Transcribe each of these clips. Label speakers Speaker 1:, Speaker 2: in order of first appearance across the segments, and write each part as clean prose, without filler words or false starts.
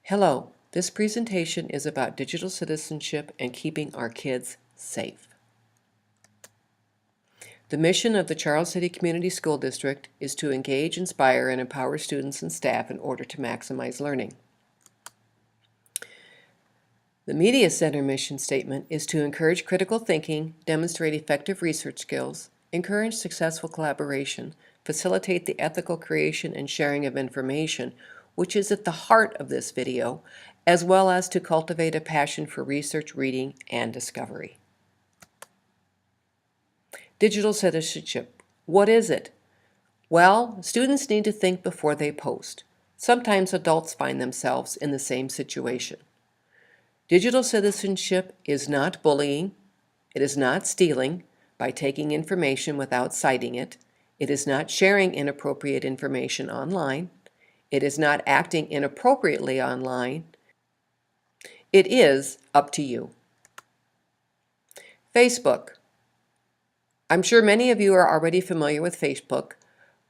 Speaker 1: Hello, this presentation is about digital citizenship and keeping our kids safe. The mission of the Charles City Community School District is to engage, inspire, and empower students and staff in order to maximize learning. The Media Center mission statement is to encourage critical thinking, demonstrate effective research skills, encourage successful collaboration, facilitate the ethical creation and sharing of information, which is at the heart of this video, as well as to cultivate a passion for research, reading, and discovery. Digital citizenship. What is it? Well, students need to think before they post. Sometimes adults find themselves in the same situation. Digital citizenship is not bullying. It is not stealing by taking information without citing it. It is not sharing inappropriate information online. It is not acting inappropriately online. It is up to you. Facebook. I'm sure many of you are already familiar with Facebook,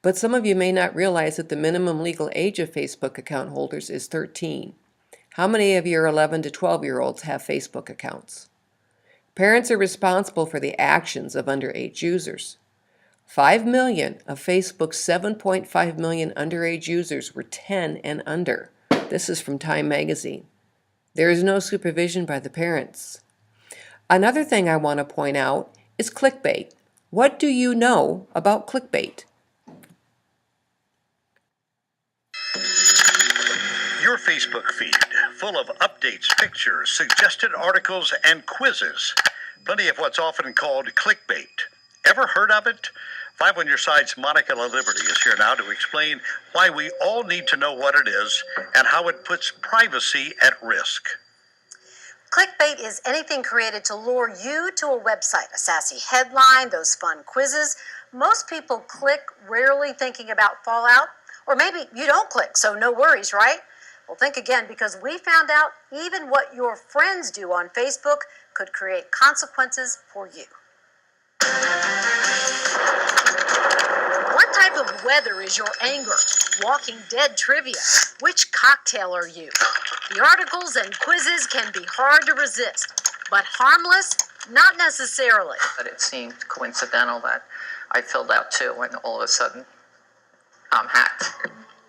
Speaker 1: but some of you may not realize that the minimum legal age of Facebook account holders is 13. How many of your 11 to 12-year-olds have Facebook accounts? Parents are responsible for the actions of underage users. 5 million of Facebook's 7.5 million underage users were 10 and under. This is from Time magazine. There is no supervision by the parents. Another thing I want to point out is clickbait. What do you know about clickbait?
Speaker 2: Your Facebook feed, full of updates, pictures, suggested articles, and quizzes. Plenty of what's often called clickbait. Ever heard of it? 5 on Your Side's Monica LaLiberty is here now to explain why we all need to know what it is and how it puts privacy at risk.
Speaker 3: Clickbait is anything created to lure you to a website, a sassy headline, those fun quizzes. Most people click, rarely thinking about fallout, or maybe you don't click, so no worries, right? Well, think again, because we found out even what your friends do on Facebook could create consequences for you. What type of weather is your anger? Walking Dead trivia. Which cocktail are you? The articles and quizzes can be hard to resist, but harmless? Not necessarily.
Speaker 4: But it seemed coincidental that I filled out too, and all of a sudden, I'm hacked.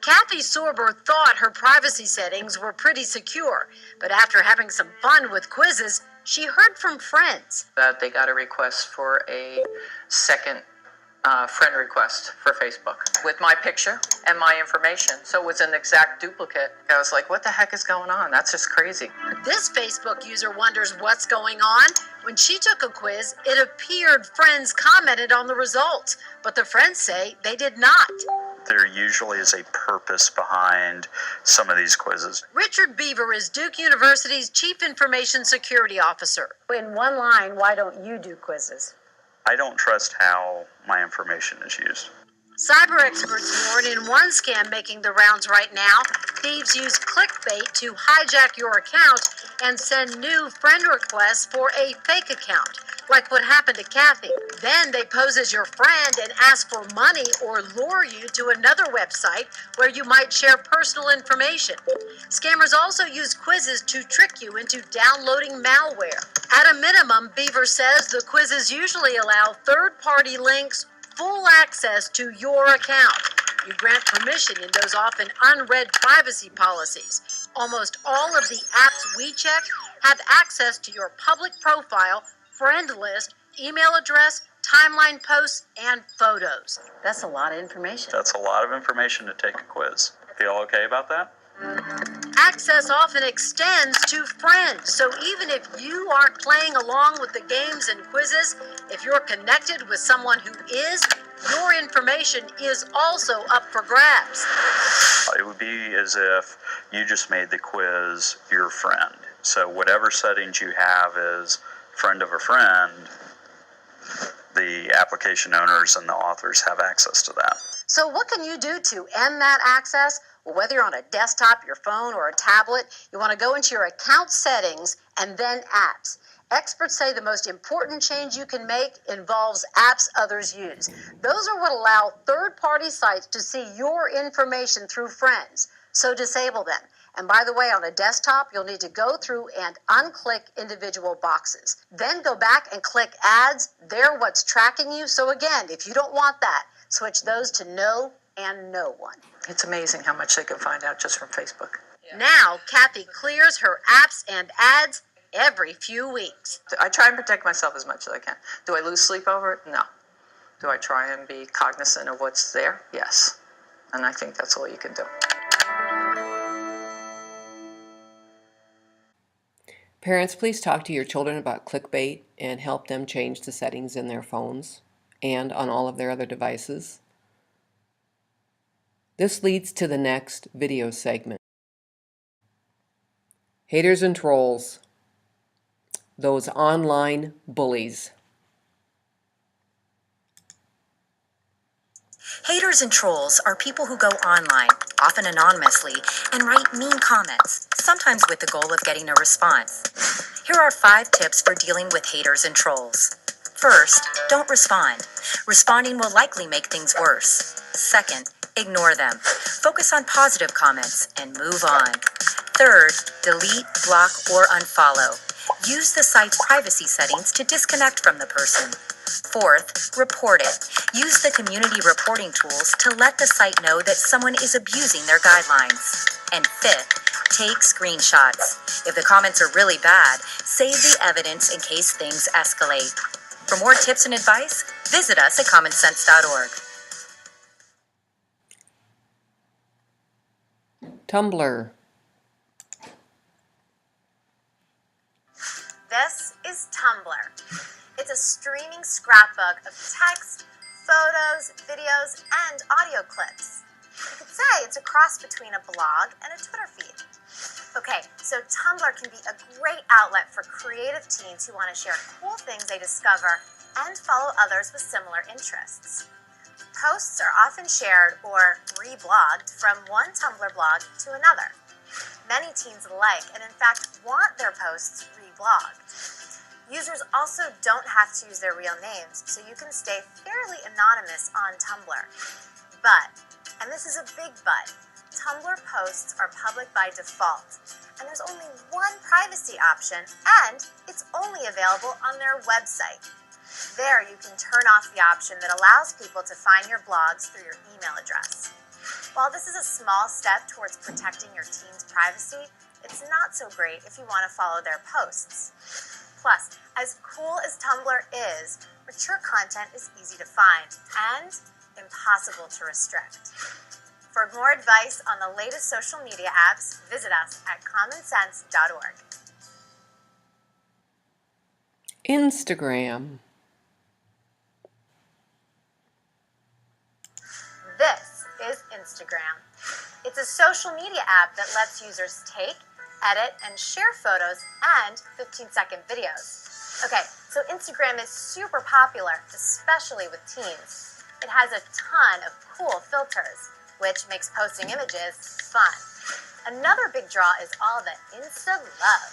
Speaker 3: Kathy Sorber thought her privacy settings were pretty secure, but after having some fun with quizzes, she heard from friends
Speaker 4: That they got a request for a second friend request for Facebook with my picture and my information. So it was an exact duplicate. I was like, what the heck is going on? That's just crazy.
Speaker 3: This Facebook user wonders what's going on. When she took a quiz, it appeared friends commented on the results, but the friends say they did not.
Speaker 5: There usually is a purpose behind some of these quizzes.
Speaker 3: Richard Beaver is Duke University's Chief Information Security Officer. In one line, why don't you do quizzes?
Speaker 5: I don't trust how my information is used.
Speaker 3: Cyber experts warn in one scam making the rounds right now, thieves use clickbait to hijack your account and send new friend requests for a fake account, like what happened to Kathy. Then they pose as your friend and ask for money or lure you to another website where you might share personal information. Scammers also use quizzes to trick you into downloading malware. At a minimum, Beaver says the quizzes usually allow third-party links, full access to your account. You grant permission in those often unread privacy policies. Almost all of the apps we check have access to your public profile, friend list, email address, timeline posts, and photos. That's a lot of information.
Speaker 5: That's a lot of information to take a quiz. Feel okay about that?
Speaker 3: Access often extends to friends, so even if you aren't playing along with the games and quizzes, if you're connected with someone who is, your information is also up for grabs.
Speaker 5: It would be as if you just made the quiz your friend. So whatever settings you have as friend of a friend, the application owners and the authors have access to that.
Speaker 3: So what can you do to end that access? Well, whether you're on a desktop, your phone, or a tablet, you want to go into your account settings and then apps. Experts say the most important change you can make involves apps others use. Those are what allow third-party sites to see your information through friends. So disable them And by the way, on a desktop, you'll need to go through and unclick individual boxes. Then go back and click ads. They're what's tracking you. So again, if you don't want that, switch those to no and no one.
Speaker 4: It's amazing how much they can find out just from Facebook.
Speaker 3: Now, Kathy clears her apps and ads every few weeks.
Speaker 4: I try and protect myself as much as I can. Do I lose sleep over it? No. Do I try and be cognizant of what's there? Yes. And I think that's all you can do.
Speaker 1: Parents, please talk to your children about clickbait and help them change the settings in their phones and on all of their other devices. This leads to the next video segment. Haters and trolls. Those online bullies.
Speaker 6: Haters and trolls are people who go online, often anonymously, and write mean comments, sometimes with the goal of getting a response. Here are 5 tips for dealing with haters and trolls. First, don't respond. Responding will likely make things worse. Second, ignore them. Focus on positive comments and move on. Third, delete, block, or unfollow. Use the site's privacy settings to disconnect from the person. Fourth, report it. Use the community reporting tools to let the site know that someone is abusing their guidelines. And fifth, take screenshots. If the comments are really bad, save the evidence in case things escalate. For more tips and advice, visit us at commonsense.org.
Speaker 1: Tumblr.
Speaker 7: This is Tumblr. It's a streaming scrapbook of text, photos, videos, and audio clips. You could say it's a cross between a blog and a Twitter feed. Okay, so Tumblr can be a great outlet for creative teens who want to share cool things they discover and follow others with similar interests. Posts are often shared or reblogged from one Tumblr blog to another. Many teens like and in fact want their posts reblogged. Users also don't have to use their real names, so you can stay fairly anonymous on Tumblr. But, and this is a big but, Tumblr posts are public by default, and there's only one privacy option, and it's only available on their website. There you can turn off the option that allows people to find your blogs through your email address. While this is a small step towards protecting your teen's privacy, it's not so great if you want to follow their posts. Plus, as cool as Tumblr is, mature content is easy to find and impossible to restrict. For more advice on the latest social media apps, visit us at commonsense.org.
Speaker 1: Instagram.
Speaker 7: This is Instagram. It's a social media app that lets users take, edit, and share photos and 15-second videos. Okay, so Instagram is super popular, especially with teens. It has a ton of cool filters, which makes posting images fun. Another big draw is all the Insta love.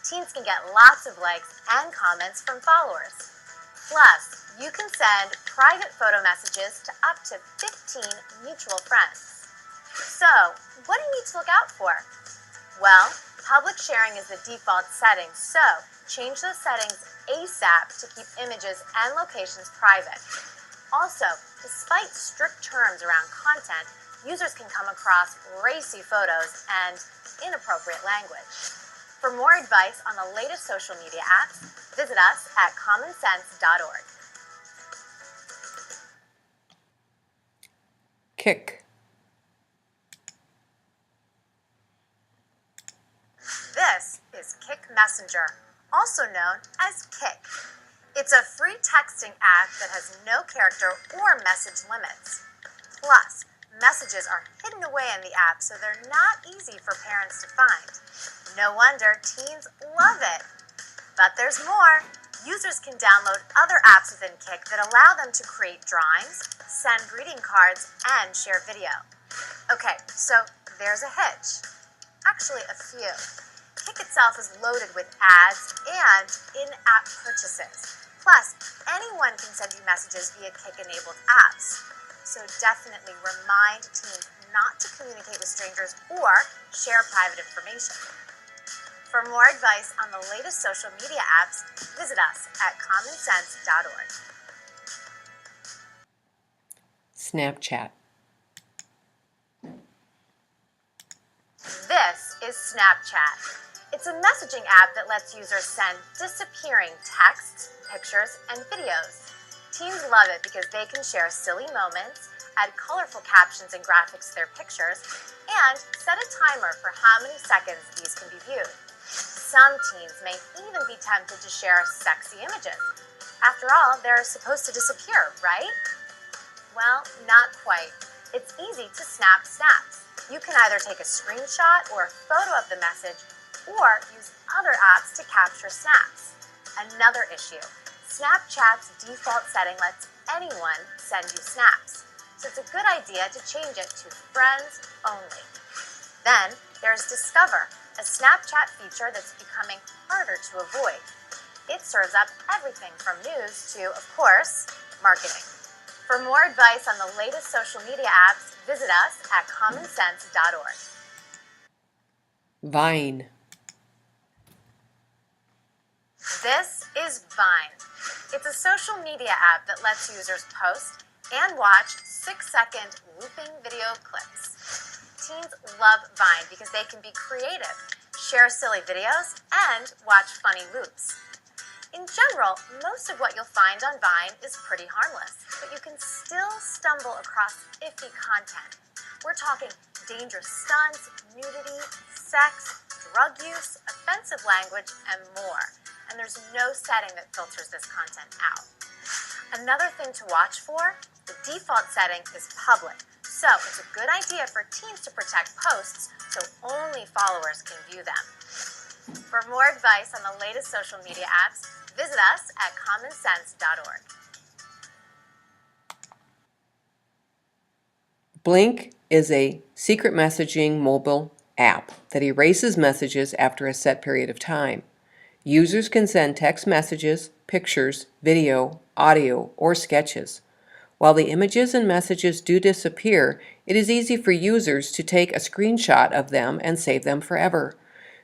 Speaker 7: Teens can get lots of likes and comments from followers. Plus, you can send private photo messages to up to 15 mutual friends. So, what do you need to look out for? Well, public sharing is the default setting, so change those settings ASAP to keep images and locations private. Also, despite strict terms around content, users can come across racy photos and inappropriate language. For more advice on the latest social media apps, visit us at commonsense.org.
Speaker 1: Kick.
Speaker 7: This is Kick Messenger, also known as Kick. It's a free texting app that has no character or message limits. Plus, messages are hidden away in the app, so they're not easy for parents to find. No wonder teens love it. But there's more. Users can download other apps within Kick that allow them to create drawings, send greeting cards, and share video. Okay, so there's a hitch. Actually, a few. Kick itself is loaded with ads and in-app purchases. Plus, anyone can send you messages via Kick-enabled apps. So definitely remind teens not to communicate with strangers or share private information. For more advice on the latest social media apps, visit us at commonsense.org.
Speaker 1: Snapchat.
Speaker 7: This is Snapchat. It's a messaging app that lets users send disappearing texts, pictures, and videos. Teens love it because they can share silly moments, add colorful captions and graphics to their pictures, and set a timer for how many seconds these can be viewed. Some teens may even be tempted to share sexy images. After all, they're supposed to disappear, right? Well, not quite. It's easy to snap snaps. You can either take a screenshot or a photo of the message, or use other apps to capture snaps. Another issue, Snapchat's default setting lets anyone send you snaps, so it's a good idea to change it to friends only. Then there's Discover, a Snapchat feature that's becoming harder to avoid. It serves up everything from news to, of course, marketing. For more advice on the latest social media apps, visit us at commonsense.org.
Speaker 1: Vine.
Speaker 7: This is Vine. It's a social media app that lets users post and watch 6-second looping video clips. Teens love Vine because they can be creative, share silly videos, and watch funny loops. In general, most of what you'll find on Vine is pretty harmless, but you can still stumble across iffy content. We're talking dangerous stunts, nudity, sex, drug use, offensive language, and more. And there's no setting that filters this content out. Another thing to watch for, the default setting is public, so it's a good idea for teens to protect posts so only followers can view them. For more advice on the latest social media apps, visit us at commonsense.org.
Speaker 1: Blink is a secret messaging mobile app that erases messages after a set period of time. Users can send text messages, pictures, video, audio, or sketches. While the images and messages do disappear, it is easy for users to take a screenshot of them and save them forever.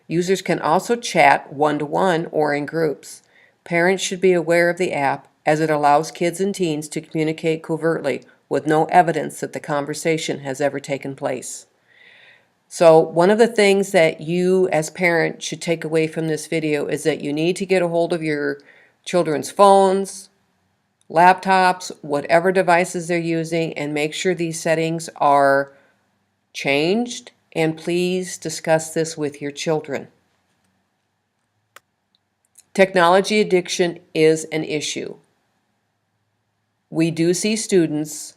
Speaker 1: Users can also chat one-to-one or in groups. Parents should be aware of the app as it allows kids and teens to communicate covertly with no evidence that the conversation has ever taken place. So one of the things that you as parents should take away from this video is that you need to get a hold of your children's phones, laptops, whatever devices they're using, and make sure these settings are changed, and please discuss this with your children. Technology addiction is an issue. We do see students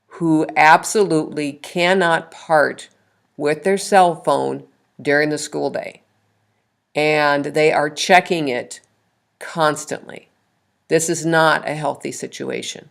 Speaker 1: who absolutely cannot part with their cell phone during the school day, and they are checking it constantly. This is not a healthy situation.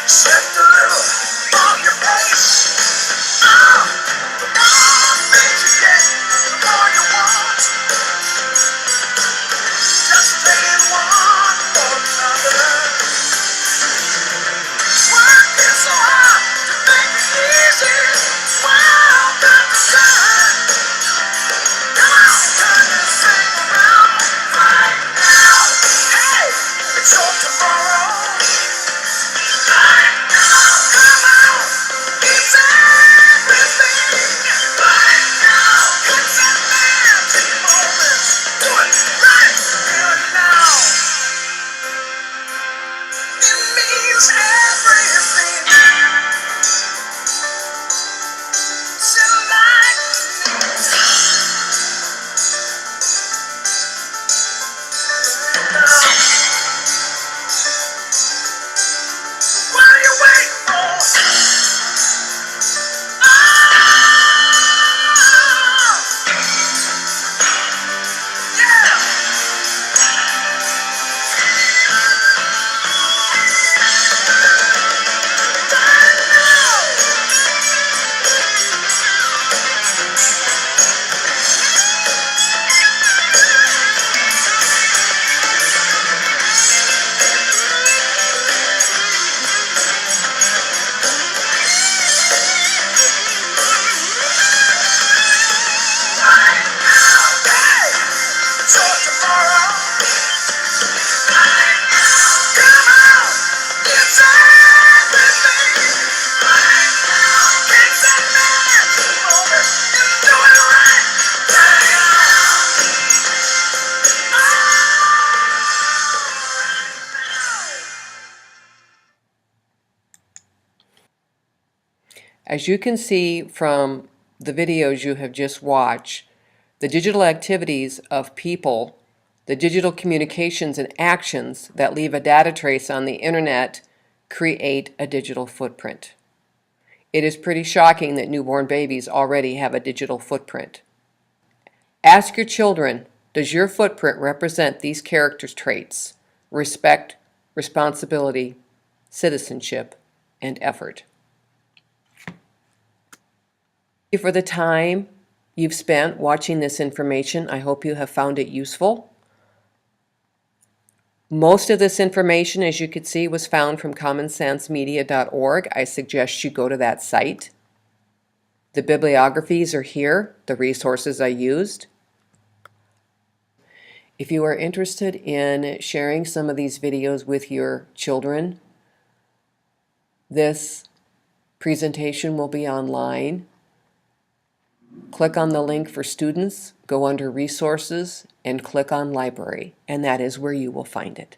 Speaker 8: Shift a little on your pace. The more things you get, the more you want. Just taking one for another. Working so hard to make it easy. Wow, got the time. Come on, turn this thing around right now. Hey, it's your tomorrow. Right now, come on, it's everything. Right now, it's that magic moment. Do it right here and now. It means everything. To life means now. What are you waiting for? Ah! Yeah! Right now! Right now! Hey! It's your tomorrow. Right now! Come on! It's everything. Right now! It's that magic moment. And do it right now.
Speaker 1: As you can see from the videos you have just watched, the digital activities of people, the digital communications and actions that leave a data trace on the internet create a digital footprint. It is pretty shocking that newborn babies already have a digital footprint. Ask your children, does your footprint represent these character traits: respect, responsibility, citizenship, and effort? Thank you for the time you've spent watching this information. I hope you have found it useful. Most of this information, as you could see, was found from commonsensemedia.org. I suggest you go to that site. The bibliographies are here, the resources I used. If you are interested in sharing some of these videos with your children, this presentation will be online. Click on the link for students, go under resources, and click on library, and that is where you will find it.